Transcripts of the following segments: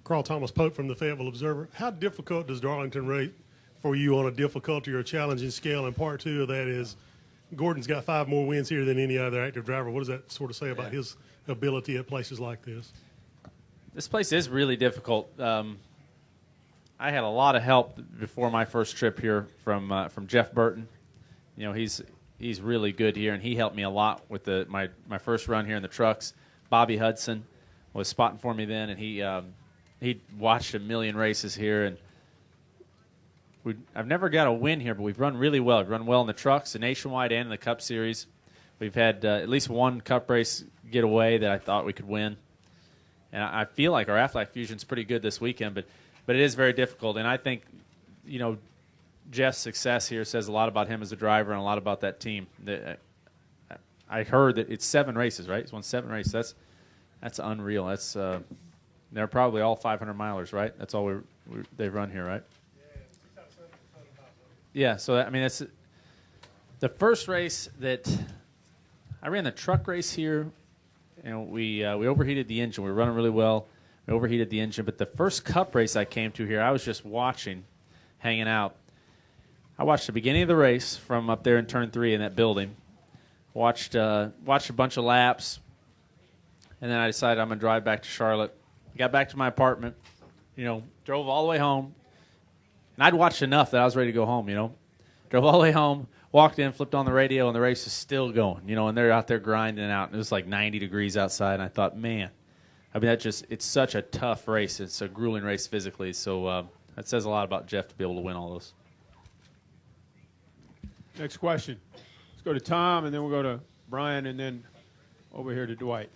Carl Thomas Pope from the Fayetteville Observer. How difficult does Darlington rate for you on a difficulty or challenging scale? And part two of that is Gordon's got 5 more wins here than any other active driver. What does that sort of say about his ability at places like this? This place is really difficult. I had a lot of help before my first trip here from Jeff Burton. You know, he's really good here, and he helped me a lot with my first run here in the trucks. Bobby Hudson was spotting for me then, and he watched a million races here, and I've never got a win here, but we've run really well. We've run well in the trucks, the Nationwide, and in the Cup Series. We've had at least one Cup race get away that I thought we could win, and I feel like our Aflac Fusion's pretty good this weekend, but it is very difficult, and I think, you know, Jeff's success here says a lot about him as a driver and a lot about that team. I heard that it's 7 races, right? He's won 7 races. That's unreal. That's they're probably all 500-milers, right? That's all they've run here, right? Yeah. So I mean, that's the first race that I ran the truck race here. You know, we overheated the engine. We were running really well. We overheated the engine. But the first Cup race I came to here, I was just watching, hanging out. I watched the beginning of the race from up there in Turn 3 in that building. Watched a bunch of laps, and then I decided I'm going to drive back to Charlotte. Got back to my apartment, you know, drove all the way home. And I'd watched enough that I was ready to go home, you know. Drove all the way home, walked in, flipped on the radio, and the race is still going, you know, and they're out there grinding out. And it was like 90 degrees outside, and I thought, man, I mean, it's such a tough race. It's a grueling race physically. So that says a lot about Jeff to be able to win all those. Next question. Let's go to Tom, and then we'll go to Brian, and then over here to Dwight.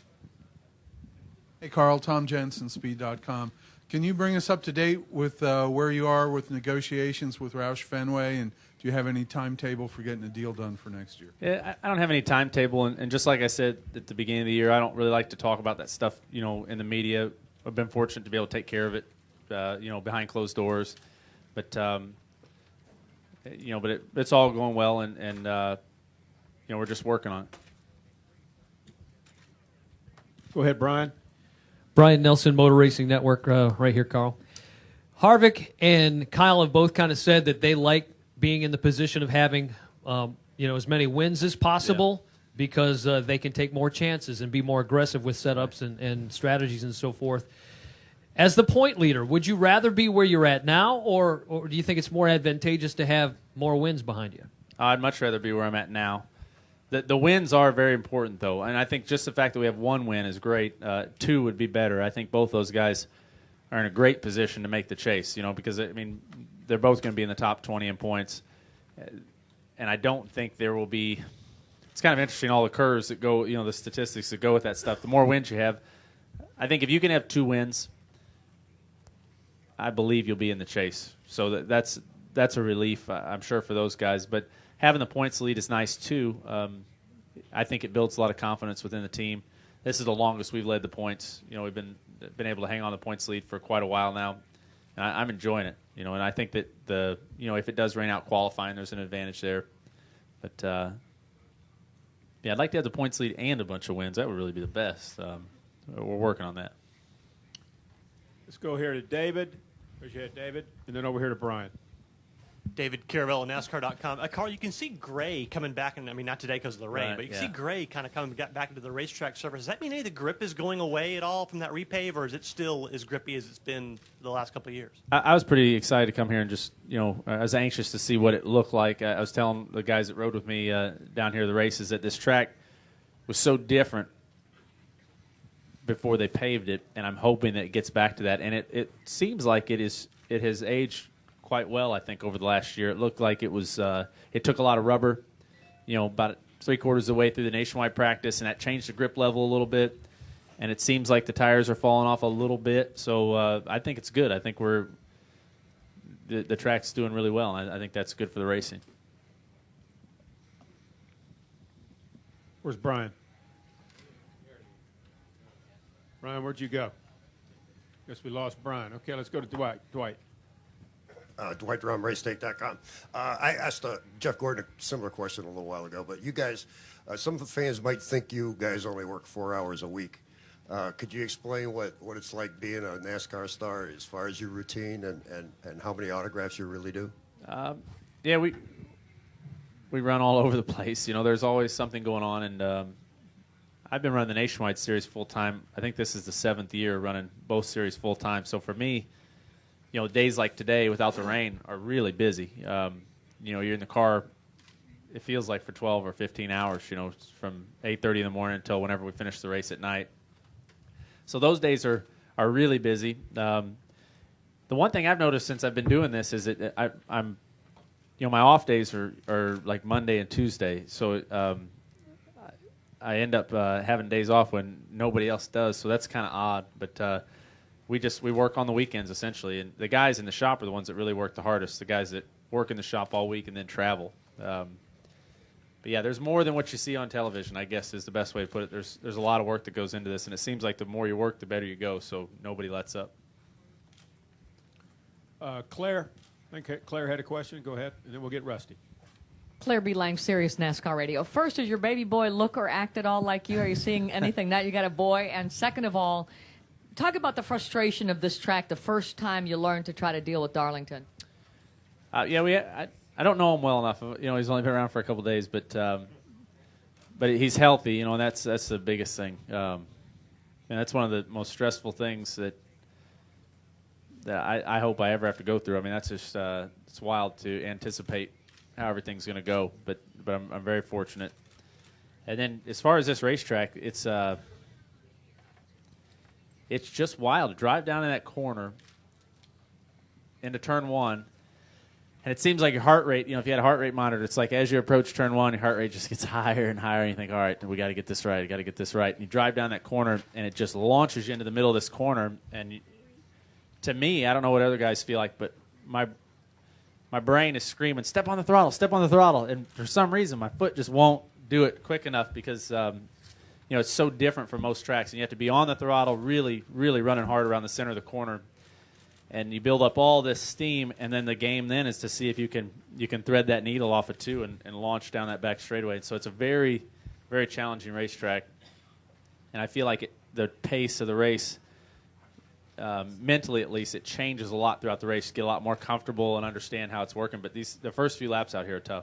Hey, Carl. Tom Jensen, Speed.com. Can you bring us up to date with where you are with negotiations with Roush Fenway, and do you have any timetable for getting a deal done for next year? Yeah, I don't have any timetable, and just like I said at the beginning of the year, I don't really like to talk about that stuff, you know, in the media. I've been fortunate to be able to take care of it, you know, behind closed doors. But, you know, but it's all going well, and you know, we're just working on it. Go ahead, Brian. Brian Nelson, Motor Racing Network, right here, Carl. Harvick and Kyle have both kind of said that they like being in the position of having, you know, as many wins as possible because they can take more chances and be more aggressive with setups and strategies and so forth. As the point leader, would you rather be where you're at now, or do you think it's more advantageous to have more wins behind you? I'd much rather be where I'm at now. The wins are very important, though, and I think just the fact that we have 1 win is great. 2 would be better. I think both those guys are in a great position to make the chase, you know, because, I mean, they're both going to be in the top 20 in points, and I don't think there will be – it's kind of interesting, all the curves that go, you know, the statistics that go with that stuff. The more wins you have, I think if you can have 2 wins, I believe you'll be in the chase. So that's a relief, I'm sure, for those guys. But having the points lead is nice, too. I think it builds a lot of confidence within the team. This is the longest we've led the points. You know, we've been able to hang on the points lead for quite a while now. And I'm enjoying it, you know, and I think that you know, if it does rain out qualifying, there's an advantage there. But, yeah, I'd like to have the points lead and a bunch of wins. That would really be the best. We're working on that. Let's go here to David. Where's your head, David? And then over here to Brian. David Caravello, NASCAR.com. Carl, you can see Gray coming back, and I mean, not today because of the rain, but you can see Gray kind of coming back into the racetrack surface. Does that mean any of the grip is going away at all from that repave, or is it still as grippy as it's been the last couple of years? I was pretty excited to come here and just, you know, I was anxious to see what it looked like. I was telling the guys that rode with me down here at the races that this track was so different before they paved it, and I'm hoping that it gets back to that. And it seems like it has aged quite well, I think, over the last year. It looked like it was it took a lot of rubber, you know, about 3/4 of the way through the nationwide practice, and that changed the grip level a little bit. And it seems like the tires are falling off a little bit. So I think it's good. I think the track's doing really well, and I think that's good for the racing. Where's Brian? Brian, where'd you go? Guess we lost Brian. Okay, let's go to Dwight. Dwight. Dwight Drum, RaceTake.com. I asked Jeff Gordon a similar question a little while ago, but you guys, some of the fans might think you guys only work 4 hours a week. Could you explain what it's like being a NASCAR star as far as your routine and how many autographs you really do? Yeah, we run all over the place. You know, there's always something going on, and I've been running the Nationwide Series full time. I think this is the 7th year running both series full time. So for me, you know, days like today without the rain are really busy. You know, you're in the car, it feels like for 12 or 15 hours, you know, from 8:30 in the morning until whenever we finish the race at night. So those days are really busy. The one thing I've noticed since I've been doing this is that I'm, you know, my off days are like Monday and Tuesday. So I end up having days off when nobody else does. So that's kind of odd. But we work on the weekends essentially, and the guys in the shop are the ones that really work the hardest. The guys that work in the shop all week and then travel. But yeah, there's more than what you see on television, I guess is the best way to put it. There's a lot of work that goes into this, and it seems like the more you work, the better you go, so nobody lets up. Claire, I think Claire had a question. Go ahead, and then we'll get Rusty. Claire B. Lang, Sirius NASCAR Radio. First, does your baby boy look or act at all like you? Are you seeing anything now you got a boy? And second of all, talk about the frustration of this track the first time you learned to try to deal with Darlington. I don't know him well enough. You know, he's only been around for a couple of days, but he's healthy. You know, and that's the biggest thing. And that's one of the most stressful things that I hope I ever have to go through. I mean, that's just it's wild to anticipate how everything's going to go. But I'm very fortunate. And then as far as this racetrack, it's just wild to drive down in that corner into turn one. And it seems like your heart rate, you know, if you had a heart rate monitor, it's like as you approach turn one, your heart rate just gets higher and higher. And you think, all right, we got to get this right. We got to get this right. And you drive down that corner, and it just launches you into the middle of this corner. And to me, I don't know what other guys feel like, but my brain is screaming, step on the throttle, step on the throttle. And for some reason, my foot just won't do it quick enough because, you know, it's so different from most tracks. And you have to be on the throttle, really, really running hard around the center of the corner. And you build up all this steam, and then the game then is to see if you can thread that needle off of two and launch down that back straightaway. So it's a very, very challenging racetrack. And I feel like the pace of the race, mentally at least, it changes a lot throughout the race. You get a lot more comfortable and understand how it's working. But the first few laps out here are tough.